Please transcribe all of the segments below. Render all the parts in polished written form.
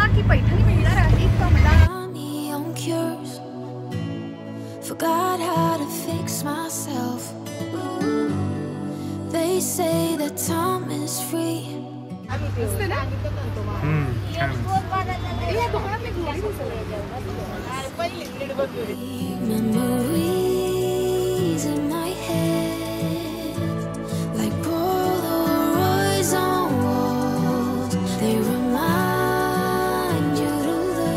का की पैठणी मिळणार आहे का मला? Forgot how to fix myself. They say that time is free. Memories in my head, like Polaroids on walls. They remind you to the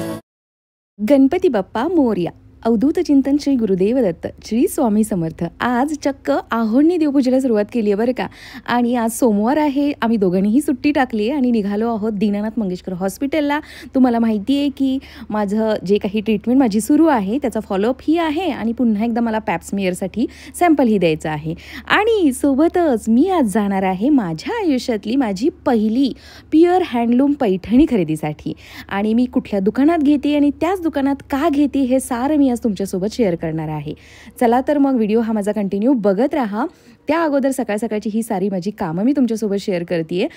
Ganpati Bappa Morya. Avadhoot चिंतन श्री गुरुदेव दत्त श्री स्वामी समर्थ. आज चक्क आहोंनी देवपूजेला सुरुवात केली आहे बरं का. आणि आज सोमवार आहे. आम्ही दोघांनीही सुट्टी टाकली आहे आणि निघालो आहोत दीनानाथ मंगेशकर हॉस्पिटलला. तुम्हाला माहिती आहे की माझं जे काही ट्रीटमेंट माझी सुरू आहे त्याचा फॉलोअप ही आहे आणि पुन्हा एकदा मला पॅप्समियरसाठी सॅम्पलही द्यायचं आहे. आणि सोबतच मी आज जाणार आहे माझ्या आयुष्यातली माझी पहिली प्युअर हँडलूम पैठणी खरेदीसाठी. आणि मी कुठल्या दुकानात घेते आणि त्याच दुकानात का घेते हे सारं मी तुमच्यासोबत शेअर करणार आहे. चला तर मग व्हिडिओ हा माझा कंटिन्यू बघत राहा. त्या अगोदर सकाळची ही सारी माझी कामं मी तुमच्यासोबत शेअर करते.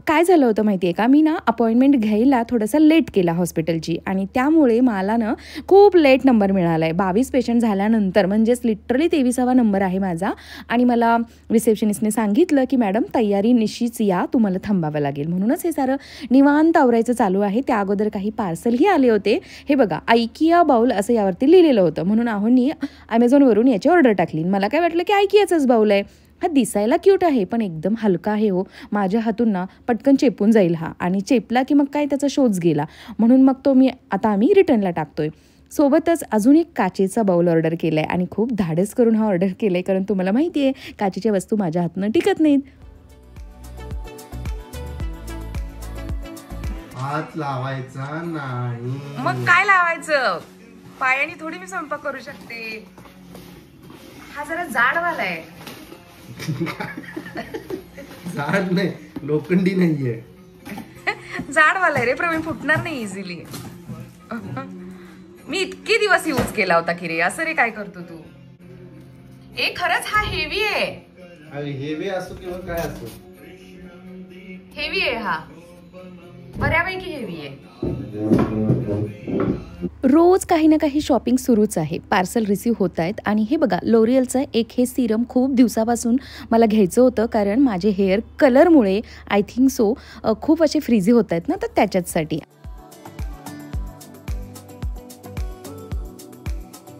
काय झालं होतं माहिती आहे का, मी ना अपॉइंटमेंट घ्यायला थोडंसं लेट केला हॉस्पिटलची आणि त्यामुळे मला ना खूप लेट नंबर मिळाला आहे. 22 पेशंट झाल्यानंतर, म्हणजेच लिटरली 23वा नंबर आहे माझा. आणि मला रिसेप्शनिस्टने सांगितलं की मॅडम तयारी निश्चित या, तुम्हाला थांबावं लागेल. म्हणूनच हे सारं निवांत आवरायचं चालू आहे. त्या अगोदर काही पार्सलही आले होते. हे बघा, आयकिया बाउल असं यावरती लिहिलेलं होतं, म्हणून आहोंनी ॲमेझॉनवरून याची ऑर्डर टाकली. मला काय वाटलं की आयकियाचंच बाउल आहे. हा दिसायला क्यूट आहे पण एकदम हलका आहे हो. माझ्या हातून ना पटकन चेपून जाईल हा, आणि चेपला की मग काय त्याचा शोच गेला. म्हणून मग तो आम्ही रिटर्नला टाकतोय. सोबतच अजून एक काचेचा बाउल ऑर्डर केला आहे आणि खूप धाडस करून हा ऑर्डर केला आहे, कारण तुम्हाला माहिती आहे काचेच्या वस्तू माझ्या हातनं टिकत नाहीत. हात लावायचा नाही. मग काय लावायचं? पायाने थोडी मी स्वयंपाक करू शकते. हा जरा जाडवाला आहे. जाड नाही, लोखंडी नाहीये. जाडवाला आहे रे प्रवीण, फुटणार नाही इझिली. मी इतके दिवस यूज केला होता की रे. असं रे काय करतो तू? खरंच हा हेवी आहे. अरे हेवी असो किंवा काय असो, हेवी आहे हा, बऱ्यापैकी हेवी आहे. रोज काही ना काही शॉपिंग सुरूच आहे. पार्सल रिसीव होत आहेत. आणि हे बघा, लोरियलचं एक हे सिरम खूप दिवसापासून मला घ्यायचं होतं, कारण माझे हेअर कलरमुळे आय थिंक सो खूप असे फ्रीझी होत आहेत ना, तर त्याच्याचसाठी.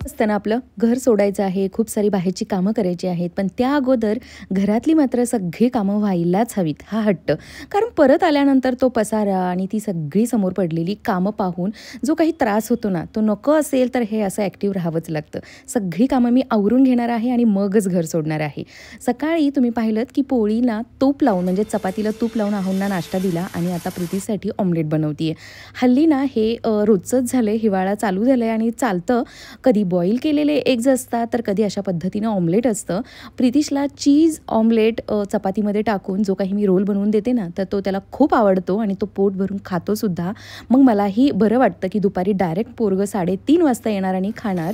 असताना आपलं घर सोडायचं आहे, खूप सारी बाहेरची कामं करायची आहेत, पण त्या अगोदर घरातली मात्र सगळी कामं व्हायलाच हवीत हा हट्ट. कारण परत आल्यानंतर तो पसारा आणि ती सगळी समोर पडलेली कामं पाहून जो काही त्रास होतो ना, तो नको असेल तर हे असं ॲक्टिव्ह राहावंच लागतं. सगळी कामं मी आवरून घेणार आहे आणि मगच घर सोडणार आहे. सकाळी तुम्ही पाहिलं की पोळीला तूप लावून, म्हणजे चपातीला तूप लावून आहोंना नाश्ता दिला आणि आता प्रीतीसाठी ऑमलेट बनवते. हल्ली ना हे रोजचंच झालं आहे, हिवाळा चालू झाला आहे आणि चालतं. कधी बॉईल केलेले एग्ज असतात तर कधी अशा पद्धतीनं ऑमलेट असतं. प्रितिशला चीज ऑमलेट चपातीमध्ये टाकून जो काही मी रोल बनवून देते ना, तर तो त्याला खूप आवडतो आणि तो पोट भरून खातो सुद्धा. मग मलाही बरं वाटतं की दुपारी डायरेक्ट पोरगं 3:30 वाजता येणार आणि खाणार.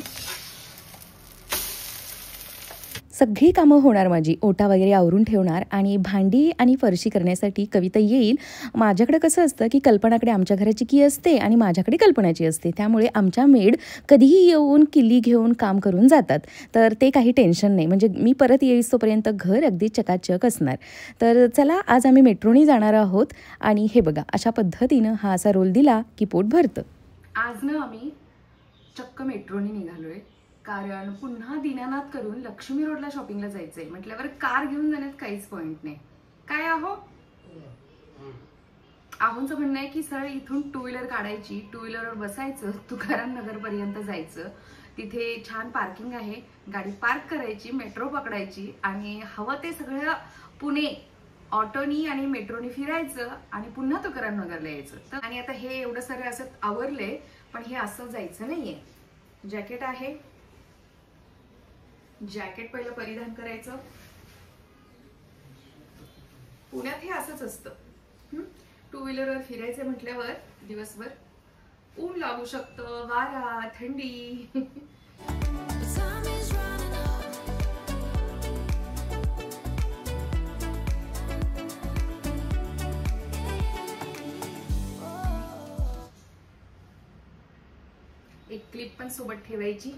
सगळी कामं होणार माझी, ओटा वगैरे आवरून ठेवणार आणि भांडी आणि फरशी करण्यासाठी कविता येईल. माझ्याकडे कसं असतं की कल्पनाकडे आमच्या घराची की असते आणि माझ्याकडे कल्पनाची असते, त्यामुळे आमच्या मेड कधीही येऊन किल्ली घेऊन काम करून जातात, तर ते काही टेन्शन नाही. म्हणजे मी परत येईस तोपर्यंत घर अगदी चकाचक असणार. तर चला, आज आम्ही मेट्रोनी जाणार आहोत आणि हे बघा, अशा पद्धतीनं हा असा रोल दिला की पोट भरतं. आज ना आम्ही चक्क मेट्रोनी निघालोय, कारण पुन्हा दीनानाथ करून लक्ष्मी रोडला शॉपिंगला जायचंय. म्हटल्यावर कार घेऊन जाण्यात काहीच पॉइंट नाही. काय आहोंचं म्हणणं आहे की सरळ इथून 2 व्हीलर काढायची, 2 व्हीलरवर बसायचं, तुकाराम नगर पर्यंत जायचं, तिथे छान पार्किंग आहे, गाडी पार्क करायची, मेट्रो पकडायची आणि हवं ते सगळं पुणे ऑटोनी आणि मेट्रोनी फिरायचं आणि पुन्हा तुकाराम नगरला यायचं. आणि आता हे एवढं सारं असं आवरले, पण हे असं जायचं नाहीये. जॅकेट आहे, जॅकेट पहिलं परिधान करायचं. पुण्यात हे असंच असतं. 2 व्हीलरवर फिरायचं म्हटल्यावर दिवसभर ऊन लागू शकतं, वारा, थंडी. एक क्लिप पण सोबत ठेवायची,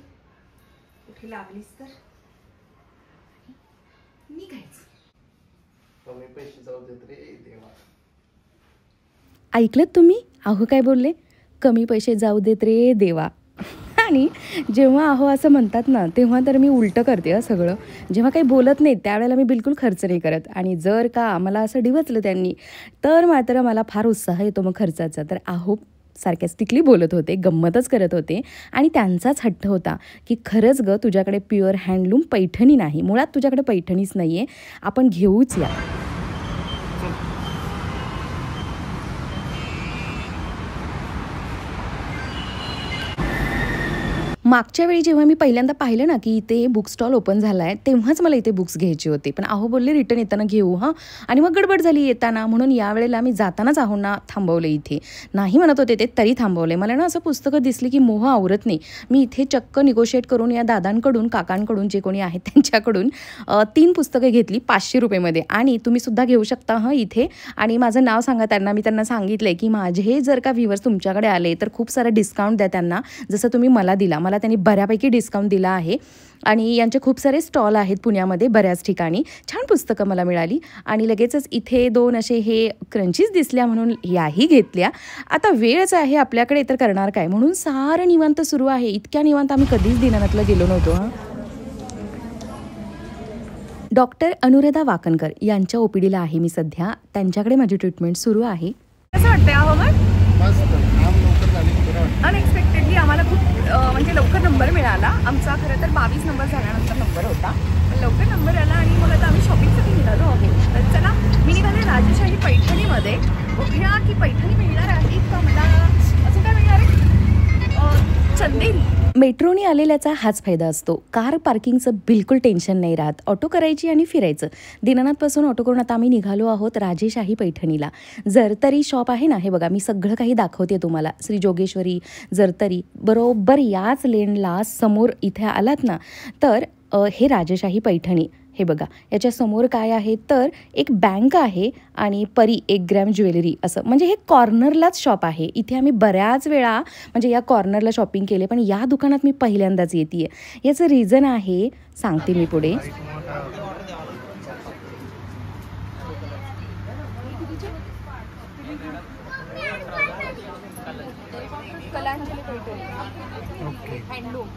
कुठे लागलीस तर निघायचं. कमी पैसे जाऊ देत रे देवा. ऐकलत तुम्ही? अहो काय बोलले? कमी पैसे जाऊ देत रे देवा. आणि जेव्हा अहो असं म्हणतात ना, तेव्हा तर मी उलटं करते सगळं. जेव्हा काही बोलत नाही त्यावेळेला मी बिलकुल खर्च नाही करत. आणि जर का मला असं डिवचलं त्यांनी तर मात्र मला फार उत्साह येतो मग खर्चाचा. तर अहो सार्कॅस्टिकली बोलत होते, गंमतच करत होते. आणि त्यांचाच हट्ट होता की खरंच ग तुझ्याकडे प्युअर हँडलूम पैठणी नाही, मुळात तुझ्याकडे पैठणीच नाही आहे, आपण घेऊच या. मागच्या वेळी जेव्हा मी पहिल्यांदा पाहिलं ना की इथे बुक स्टॉल ओपन झाला आहे, तेव्हाच मला इथे बुक्स घ्यायचे होते. पण अहो बोलले रिटर्न येताना घेऊ हां. आणि मग गडबड झाली येताना, म्हणून यावेळेला मी जातानाच अहोंना थांबवले. इथे नाही म्हणत होते ते तरी थांबवले. मला ना असं पुस्तकं दिसली की मोह आवरत नाही. मी इथे चक्क निगोशिएट करून या दादांकडून, काकांकडून, जे कोणी आहेत त्यांच्याकडून 3 पुस्तकं घेतली 500 रुपयेमध्ये. आणि तुम्ही सुद्धा घेऊ शकता हां इथे. आणि माझं नाव सांगा त्यांना. मी त्यांना सांगितलं की माझे जर का व्ह्यूअर्स तुमच्याकडे आले तर खूप सारा डिस्काउंट द्या त्यांना, जसं तुम्ही मला दिला. मला त्यांनी बऱ्यापैकी डिस्काउंट दिला आहे. आणि यांचे खूप सारे स्टॉल आहेत पुण्यामध्ये बऱ्याच ठिकाणी. छान पुस्तकं मला मिळाली. आणि लगेचच इथे 2 असे हे क्रंचीज दिसल्या म्हणून याही घेतल्या. आता वेळच आहे आपल्याकडे तर करणार काय, म्हणून सारं निवांत सुरू आहे. इतक्या निवांत आम्ही कधीच दिनानाथला गेलो नव्हतो हां. डॉक्टर अनुराधा वाकणकर यांच्या ओपीडीला आहे मी सध्या. त्यांच्याकडे माझी ट्रीटमेंट सुरू आहे. कसं वाटतंय हवामान? मस्त. काम लवकर झाली बरं वाटतं. अनएक्सपेक्टेडली आम्हाला खूप म्हणजे लवकर नंबर मिळाला. आमचा खरं तर 22 नंबर झाल्यानंतर नंबर होता, पण लवकर नंबर आला. आणि मग आता आम्ही शॉपिंगसाठी निघालो आहोत. तर चला मी निघाले राजेशाही पैठणीमध्ये. बघूया की पैठणी मिळणार आहे का मला. असं काय मिळणार आहे? चंदेरी. मेट्रोने आलेल्याचा हाच फायदा असतो. कार पार्किंगचं बिलकुल टेन्शन नाही राहत. ऑटो करायची आणि फिरायचं. दिनानाथपासून ऑटो करून आता आम्ही निघालो आहोत राजेशाही पैठणीला. जरतरी शॉप आहे ना, हे बघा मी सगळं काही दाखवते तुम्हाला. श्री जोगेश्वरी जरतरी बरोबर याच लेनला समोर इथे आलात ना तर हे राजेशाही पैठणी. हे बघा याच्या समोर काय आहे तर एक बँक आहे आणि परी 1 ग्रॅम ज्वेलरी, असं म्हणजे हे कॉर्नरलाच शॉप आहे. इथे आम्ही बऱ्याच वेळा म्हणजे या कॉर्नरला शॉपिंग केले, पण या दुकानात मी पहिल्यांदाच येते. याचं रिझन आहे, सांगते मी पुढे. कलांजली पैठणी हँडलूम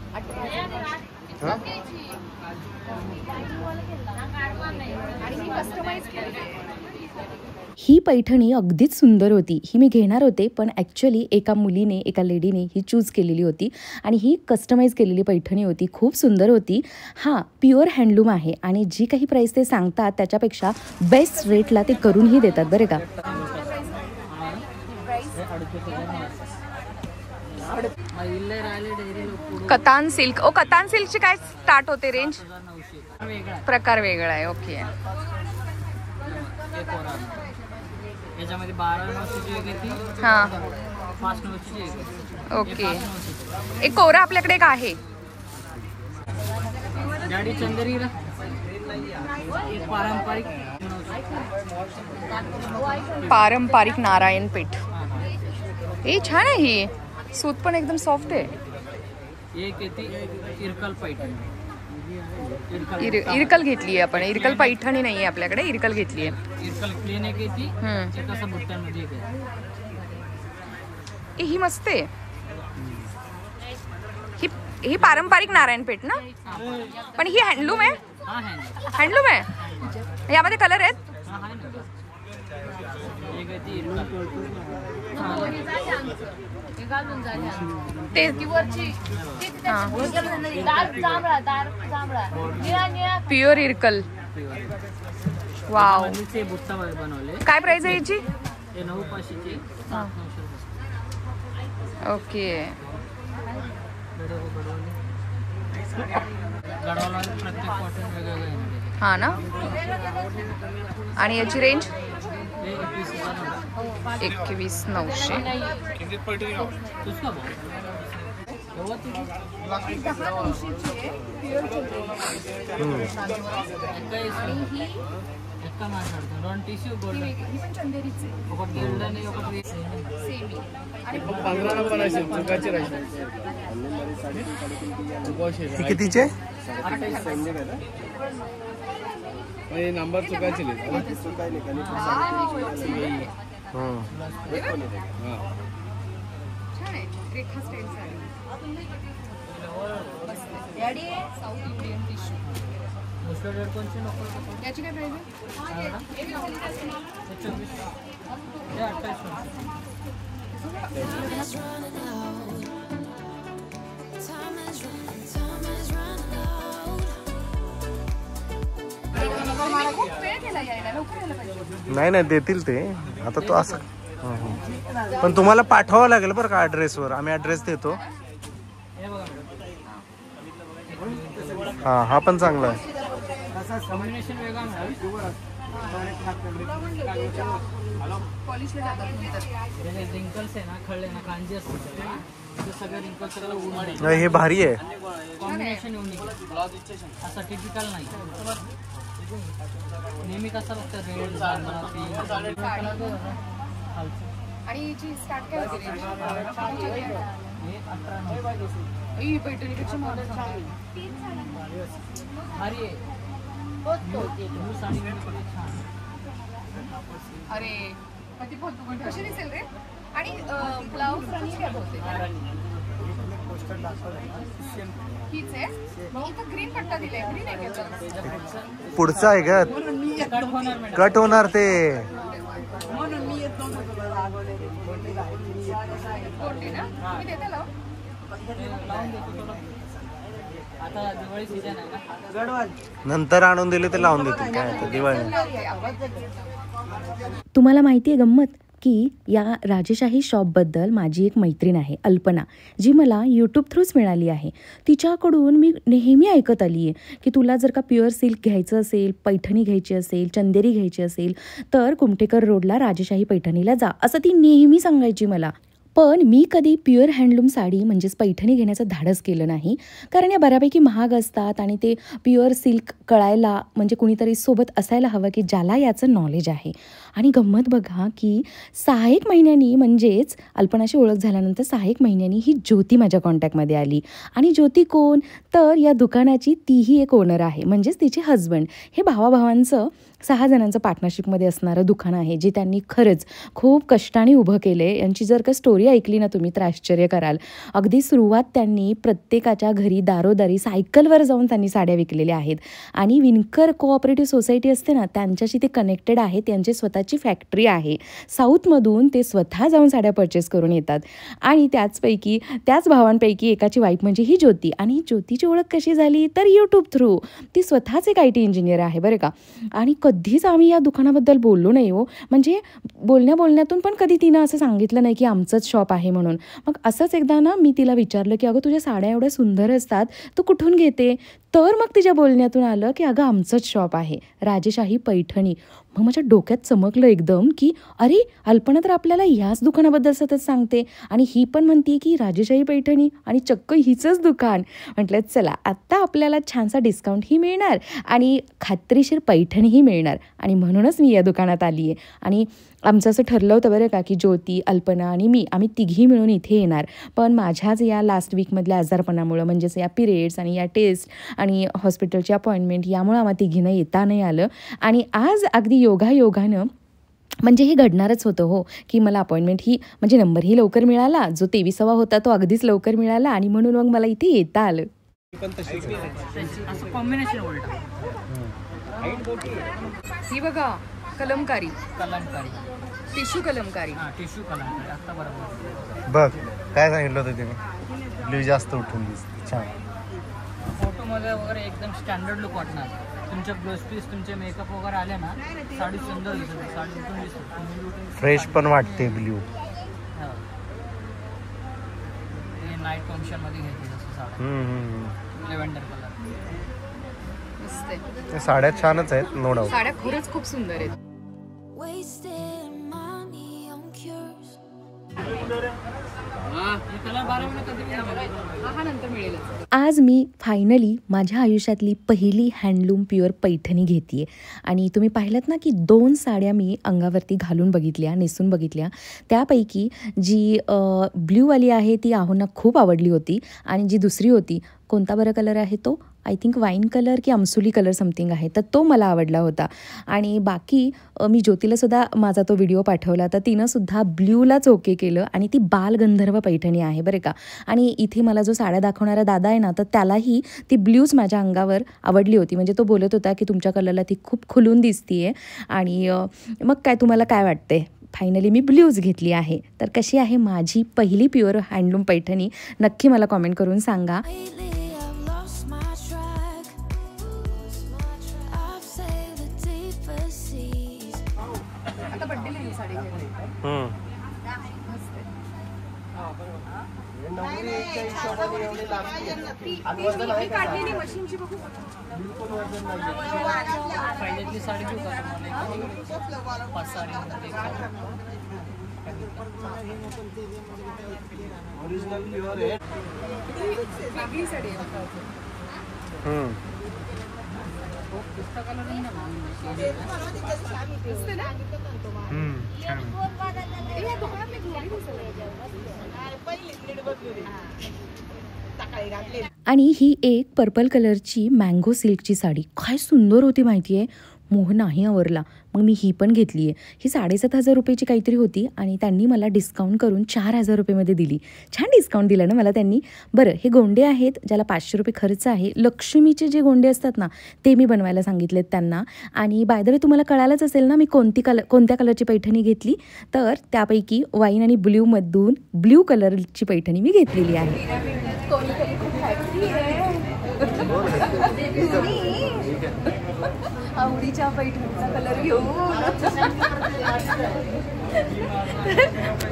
ही पैठणी अगदीच सुंदर होती. ही मी घेणार होते, पण ॲक्च्युली एका मुलीने, एका लेडीने ही चूज केलेली होती. आणि ही कस्टमाइज केलेली पैठणी होती. खूप सुंदर होती. हां, प्युअर हँडलूम आहे. आणि जी काही प्राईस ते सांगतात त्याच्यापेक्षा बेस्ट रेटला ते करूनही देतात बरं का. कतान सिल्क. ओ कतान सिल्कची काय स्टार्ट होते रेंज? प्रकार वेगळा आहे. ओके. याच्यामध्ये 12 एक येते. हां 5 एक येते. ओके. एक कोरा आपल्याकडे एक आहे. गाडी चंदेरी एक पारंपरिक नारायणपेठ. हे छान आहे. ही सूत पण एकदम सॉफ्ट आहे. एक येते इरकल पैठणी. इरकल घेतली आहे आपण. इरकल पैठणी नाही आहे आपल्याकडे, इरकल घेतली आहे. इरकल प्लेन एक येते. एक असं बुट्ट्यांमध्ये एक येते. ही मस्त आहे. ही पारंपरिक नारायणपेठ ना, पण ही हँडलूम आहे. हा हँडलूम आहे. यामध्ये कलर आहेत. एक येते ते प्युअर इरकल. वाव. बुट्टा बनवले. काय प्राइस आहे याची? 9,500ची. ओके. प्रत्येक कॉटन वेगवेगळे. हा ना. आणि याची रेंज 21,900. పక్క మాట్లాడుతాం 2 టిష్యూ ही గోల్డ్ वेगळी, ही पण चंदेरीच आहे. ఒకటి గోల్డ్ అని ఒకటి सेमी आणि 15 नंबर असेल चुकाची राहील चुकाशी हे कितीचे नंबर चुकाची छान आहे. Rekha style sari. South Indian tissue. दुसरं रेट कोणचे नको याची काय प्राइस आहे? 24 हे 28 Time is running out. Time is running out. मला खूप वेळ केला यायला, लवकर यायला पाहिजे. नाही नाही देतील ते आता तो असं पण तुम्हाला पाठवावं लागेल बरं का ॲड्रेसवर आम्ही ॲड्रेस देतो हे बघा मॅडम हां हा पण चांगला आहे कॉम्बिनेशन वेगळा मॅडम पॉलिशला जातात नंतर. त्याचे रिंकल्स आहे ना खळले ना कांजी असतात ते सगळे रिंकल्स सगळं उमाडी नाही, हे भारी आहे कॉम्बिनेशन युनिक असं टिपिकल नाही नेहमी कसं बघतं रेड आणि याची स्टार्ट काय होती रेंज? हे 18 ही पैठणीपेक्षा महाग आहे. भारी आहे न्यू साडी वेगळी छान अरे कधी बोलतो कशी दिसेल रे? आणि ब्लाऊज रनिंग काय बोलते? हीच आहे. इथं ग्रीन पट्टा दिलाय. ग्रीन आहे का? पुढचं आहे का कट होणार मॅडम कट होणार ते कोणते ना? मी देते लाव. लावून देतो थोडं आता दिवाळी सीजन आहे ना नंतर आणून दिले ते लावून देतील काय आता दिवाळी तुम्हाला माहिती आहे गंमत की या राजेशाही शॉपबद्दल माझी एक मैत्रीण आहे अल्पना, जी मला यूट्यूब थ्रूच मिळाली आहे. तिच्याकडून मी नेहमी ऐकत आली आहे की तुला जर का प्युअर सिल्क घ्यायचं असेल, पैठणी घ्यायची असेल, चंदेरी घ्यायची असेल तर कुमठेकर रोडला राजेशाही पैठणीला जा, असं ती नेहमी सांगायची मला. पण मी कधी प्युअर हँडलूम साडी म्हणजेच पैठणी घेण्याचं धाडस केलं नाही, कारण या बऱ्यापैकी महाग असतात आणि ते प्युअर सिल्क कळायला म्हणजे कुणीतरी सोबत असायला हवं की ज्याला याचं नॉलेज आहे. आणि गंमत बघा की 6-1 महिन्यांनी म्हणजेच अल्पनाशी ओळख झाल्यानंतर 6-1 महिन्यांनी ही ज्योती माझ्या कॉन्टॅक्टमध्ये आली. आणि ज्योती कोण तर या दुकानाची तीही एक ओनर आहे, म्हणजेच तिचे हजबंड. हे भावाभावांचं 6 जणांचं पार्टनरशिपमध्ये असणारं दुकान आहे, जे त्यांनी खरंच खूप कष्टाने उभं केलं आहे. यांची जर का स्टोरी ऐकली ना तुम्ही तर आश्चर्य कराल. अगदी सुरुवात त्यांनी प्रत्येकाच्या घरी दारोदारी सायकलवर जाऊन त्यांनी साड्या विकलेल्या आहेत. आणि विणकर कोऑपरेटिव्ह सोसायटी असते ना त्यांच्याशी ते कनेक्टेड आहेत. त्यांची स्वतःची फॅक्टरी आहे. साऊथमधून ते स्वतः जाऊन साड्या परचेस करून येतात. आणि त्याच भावांपैकी एकाची वाईफ म्हणजे ही ज्योती. आणि ज्योतीची ओळख कशी झाली तर यूट्यूब थ्रू. ती स्वतःच एक IT इंजिनियर आहे बरं का. आणि कधीच आम्ही या दुकानाबद्दल बोललो नाही हो, म्हणजे बोलण्यातून पण कधी तिनं असं सांगितलं नाही की आमचंच शॉप आहे म्हणून. मग असंच एकदा ना मी तिला विचारलं की अगं तुझ्या साड्या एवढ्या सुंदर असतात, तू कुठून घेते? तर मग तिच्या बोलण्यातून आलं की अगं आमचंच शॉप आहे राजेशाही पैठणी. मग माझ्या डोक्यात चमकलं एकदम की अरे अल्पना तर आपल्याला याच दुकानाबद्दल सतत सांगते आणि ही पण म्हणते की राजेशाही पैठणी आणि चक्क हिचंच दुकान. म्हटलं चला आत्ता आपल्याला छानसा डिस्काउंटही मिळणार आणि खात्रीशीर पैठणीही मिळणार. आणि म्हणूनच मी या दुकानात आली आहे. आणि आमचं असं ठरलं होतं बरं का की ज्योती, अल्पना आणि मी आम्ही तिघी मिळून इथे येणार. पण माझ्याच या लास्ट वीकमधल्या आजारपणामुळं म्हणजेच या पिरियड्स आणि या टेस्ट आणि हॉस्पिटलची अपॉइंटमेंट यामुळं आम्हाला तिघींना येता नाही आलं. आणि आज अगदी योगानं म्हणजे हे घडणारच होतं हो की मला अपॉइंटमेंट ही म्हणजे नंबरही लवकर मिळाला, जो 23वा होता तो अगदीच लवकर मिळाला आणि म्हणून मग मला इथे येता आलं. असं कॉम्बिनेशन उलटा ही बघा कलमकारी, कलमकारी टिश्यू कलमकारी. टिश्यू कलमकारी आता बरोबर बघ काय सांगितलं होतं तिने ब्ल्यू जास्त उठून दिसते छान. फोटोमध्ये वगैरे एकदम स्टँडर्ड लुक वाटणार. तुमचे ब्लाउज पीस तुमचे मेकअप वगैरे आले ना साडी सुंदर दिसते. साडी उठून दिसते फ्रेश पण वाटते ब्ल्यू. हे नाईट फंक्शनमध्ये घेतली जसं साडी लेव्हेंडर कलर. मस्त आहे. साड्या छानच आहेत नो डाऊट. साड्या खरंच खूप सुंदर आहेत. Wasting money on cures. Colour 12 महिने कधी मिळेल? हा नंतर मिळेलच. आज मी फायनली माझ्या आयुष्यातली पहिली हँडलूम प्युअर पैठणी घेते आणि तुम्ही पाहिलं ना की 2 साड्या मी अंगावरती घालून बघितल्या, नेसून बघितल्या. त्यापैकी जी ब्ल्यूवाली आहे ती आहोंना खूप आवडली होती आणि जी दुसरी होती, कोणता बरं कलर आहे तो, आय थिंक वाईन कलर की अमसुली कलर समथिंग आहे, तर तो मला आवडला होता. आणि बाकी मी ज्योतीलासुद्धा माझा तो व्हिडिओ पाठवला, तर तिनंसुद्धा ब्ल्यूलाच ओके केलं आणि ती बालगंधर्व पैठणी आहे बरं का. आणि इथे मला जो साड्या दाखवणारा दादा आहे ना, तर त्यालाही ती ब्ल्यूच माझ्या अंगावर आवडली होती. म्हणजे तो बोलत होता की तुमच्या कलरला ती खूप खुलून दिसतीये. आणि मग काय तुम्हाला काय वाटते? फायनली मी ब्ल्यूज घेतली आहे. तर कशी आहे माझी पहिली प्युअर हँडलूम पैठणी, नक्की मला कॉमेंट करून सांगा. Lately, I've lost my track. I've sailed the deepest seas. आता बड्डेला ही साडी घ्यायची. मी काढलेली मशीनची बघू. फायद्यातली साडी घेऊ का तुम्हाला? 5 साडी वेगळी साडी आहे. दिसते ना? या दुकानात मी घरी आणि ही एक पर्पल कलरची मँगो सिल्कची साडी काय सुंदर होती माहिती आहे. मोह नाही आवरला, मग मी ही पण घेतली आहे. ही 7,500 रुपयाची काहीतरी होती आणि त्यांनी मला डिस्काउंट करून 4,000 रुपयेमध्ये दिली. छान डिस्काउंट दिला ना मला त्यांनी. बरं, हे गोंडे आहेत ज्याला 500 रुपये खर्च आहे. लक्ष्मीचे जे गोंडे असतात ना, ते मी बनवायला सांगितलेत त्यांना. आणि बाय द वे तुम्हाला कळालंच असेल ना मी कोणत्या कलरची पैठणी घेतली, तर त्यापैकी वाईन आणि ब्ल्यूमधून ब्ल्यू कलरची पैठणी मी घेतलेली आहे. आवडीच्या पैठणीचा कलर घेऊ.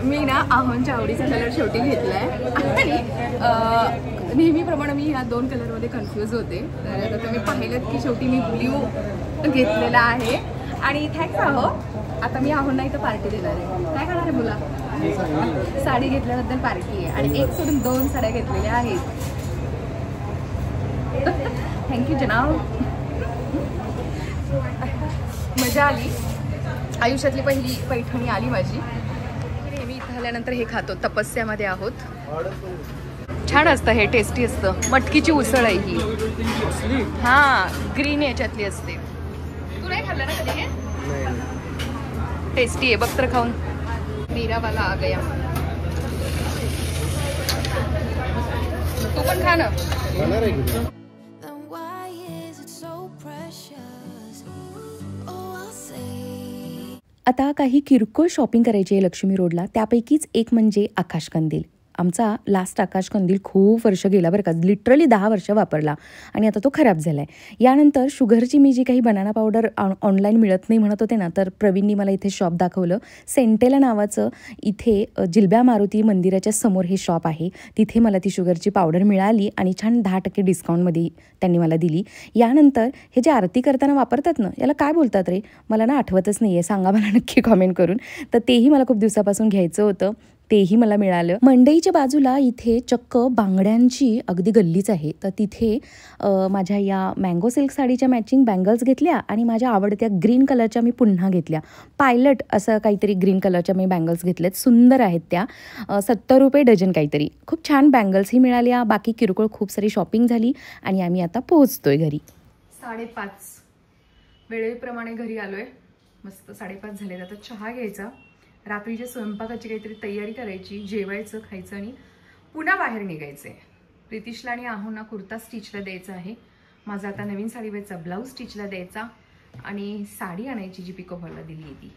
मी ना आहोंच्या आवडीचा कलर शेवटी घेतलाय आणि नेहमीप्रमाणे मी ह्या 2 कलरमध्ये कन्फ्यूज होते. तर तुम्ही पाहिलं की शेवटी मी ब्ल्यू घेतलेला आहे. आणि थँक्स आहो. आता मी आहोंना इथं पार्टी देणार आहे. काय करणार आहे मुला? साडी घेतल्याबद्दल पार्टी आहे आणि 1 सोडून 2 साड्या घेतलेल्या आहेत. थँक्यू जनाब. मजा आली. आयुष्यातली पहिली पैठणी आली माझी. नेहमी इथं आल्यानंतर हे खातो. तपस्यामध्ये आहोत. छान असतं हे, टेस्टी असतं. मटकीची उसळ आहे ही. हां, ग्रीन याच्यातली असते. तू नाही खाल्लं ना कधी? टेस्टी आहे, बघ तर खाऊन. मीरावाला आ गया. तू पण खा ना. Then why is it so precious? Oh, I'll say. आता काही किरकोळ शॉपिंग करायची आहे लक्ष्मी रोडला. त्यापैकीच एक म्हणजे आकाशकंदील. आमचा लास्ट आकाशकंदील खूप वर्ष गेला बरं का, लिटरली 10 वर्ष वापरला आणि आता तो खराब झाला आहे. यानंतर शुगरची मी जी काही बनाना पावडर ऑनलाईन मिळत नाही म्हणत होते ना, तर प्रवीणनी मला इथे शॉप दाखवलं. सेंटेला नावाचं इथे जिलब्या मारुती मंदिराच्या समोर हे शॉप आहे. तिथे मला ती शुगरची पावडर मिळाली आणि छान 10% डिस्काउंटमध्ये त्यांनी मला दिली. यानंतर हे जे आरती करताना वापरतात ना, याला काय बोलतात रे, मला ना आठवतच नाही आहे. सांगा मला नक्की कॉमेंट करून. तर तेही मला खूप दिवसापासून घ्यायचं होतं, तेही मला मिळालं. मंडईच्या बाजूला इथे चक्क बांगड्यांची अगदी गल्लीच आहे. तर तिथे माझ्या या मँगो सिल्क साडीच्या मॅचिंग बँगल्स घेतल्या आणि माझ्या आवडत्या ग्रीन कलरच्या मी पुन्हा घेतल्या. पायलट असं काहीतरी ग्रीन कलरच्या मी बँगल्स घेतल्यात. सुंदर आहेत त्या. 70 रुपये डझन काहीतरी. खूप छान बँगल्सही मिळाल्या. बाकी किरकोळ खूप सारी शॉपिंग झाली आणि आम्ही आता पोहोचतोय घरी. 5:30 वेळेप्रमाणे घरी आलोय. मस्त 5:30 झाले. आता चहा घ्यायचा, रात्रीच्या स्वयंपाकाची काहीतरी तयारी करायची, जेवायचं, खायचं आणि पुन्हा बाहेर निघायचंय. प्रितिशला आणि आहोंना कुर्ता स्टिचला द्यायचा आहे. माझा आता नवीन साडीवरचा ब्लाऊज स्टिचला द्यायचा आणि साडी आणायची जी पिको फॉलला दिली आहे ती.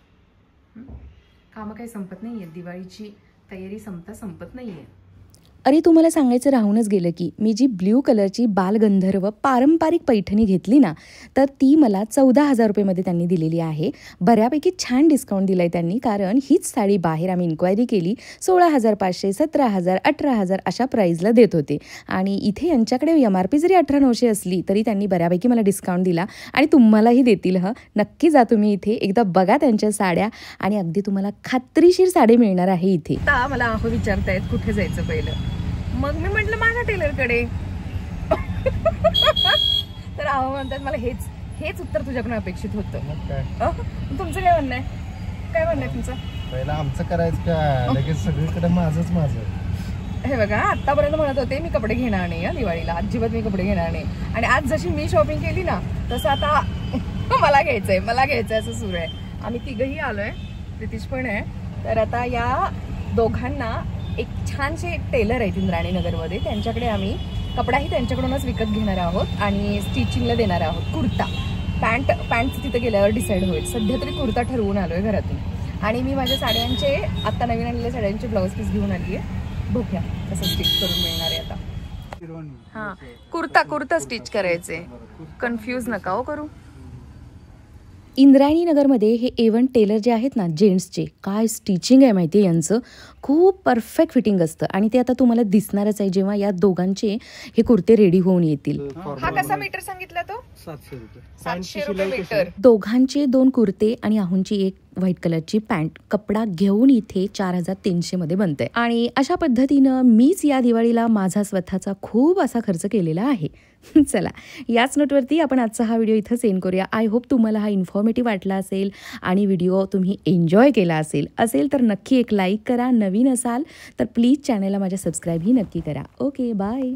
कामं काही संपत नाही आहेत. दिवाळीची तयारी संपत नाही आहे. अरे तुम्हाला सांगायचं राहूनच गेलं की मी जी ब्ल्यू कलरची बालगंधर्व पारंपरिक पैठणी घेतली ना, तर ती मला 14,000 रुपयेमध्ये त्यांनी दिलेली आहे. बऱ्यापैकी छान डिस्काउंट दिला आहे त्यांनी, कारण हीच साडी बाहेर आम्ही इन्क्वायरी केली 16,500, 17,000, 18,000 अशा प्राईजला देत होते. आणि इथे यांच्याकडे MRP जरी 18,900 असली तरी त्यांनी बऱ्यापैकी मला डिस्काउंट दिला आणि तुम्हालाही देतील. नक्की जा तुम्ही इथे, एकदा बघा त्यांच्या साड्या आणि अगदी तुम्हाला खात्रीशीर साडी मिळणार आहे इथे. आता मला अहो विचारतायत कुठे जायचं पहिलं, मग मी म्हटलं माझ्या टेलरकडे. तर अहो म्हणतात मला हेच उत्तर तुझ्याकडून अपेक्षित होतं. तुमचं काय म्हणणं आहे? काय म्हणणं आहे तुमचं? पहिला आमचं करायचं का लगेच सगळीकडे माझं. हे बघा, आतापर्यंत म्हणत होते मी कपडे घेणार नाही दिवाळीला, अजिबात मी कपडे घेणार नाही. आणि आज जशी मी शॉपिंग केली ना, तसं आता मला घ्यायचंय असं सुरू आहे. आम्ही तिघही आलोय, प्रितीश पण आहे. तर आता या दोघांना एक छानसे टेलर आहेत इंद्राणी नगरमध्ये, त्यांच्याकडे आम्ही कपडाही त्यांच्याकडूनच विकत घेणार आहोत आणि स्टिचिंगला देणार आहोत. कुर्ता पॅन्ट तिथे गेल्यावर डिसाईड होईल. सध्या तरी कुर्ता ठरवून आलोय घरातून. आणि मी माझ्या साड्यांचे आता नवीन आणलेल्या साड्यांचे ब्लाऊज पीस घेऊन आली आहे. बघूया कसं स्टिच करून मिळणार आहे आता. हां, कुर्ता स्टिच करायचे, कन्फ्यूज नका हो करू. इंद्रायणी नगरमध्ये हे A1 टेलर जे आहेत ना जेंट्सचे, काय स्टिचिंग आहे माहिती आहे यांचं, खूप परफेक्ट फिटिंग असतं. आणि ते आता तुम्हाला दिसणारच आहे जेव्हा या दोघांचे हे कुर्ते रेडी होऊन येतील. हा कसा मीटर सांगितला तो? 700 रुपये मीटर. दोघांचे 2 कुर्ते आणि आहूंची एक व्हाईट कलरची पॅन्ट कपडा घेऊन इथे 4,300 मध्ये बनते. आणि अशा पद्धतीनं मीच या दिवाळीला माझा स्वतःचा खूप असा खर्च केलेला आहे. चला, याच नोटवरती आपण आजचा हा व्हिडिओ इथं सेंड करूया. आय होप तुम्हाला हा इन्फॉर्मेटिव्ह वाटला असेल आणि व्हिडिओ तुम्ही एन्जॉय केला असेल तर नक्की एक लाईक करा. नवीन असाल तर प्लीज चॅनलला माझ्या सबस्क्राईबही नक्की करा. Okay, bye.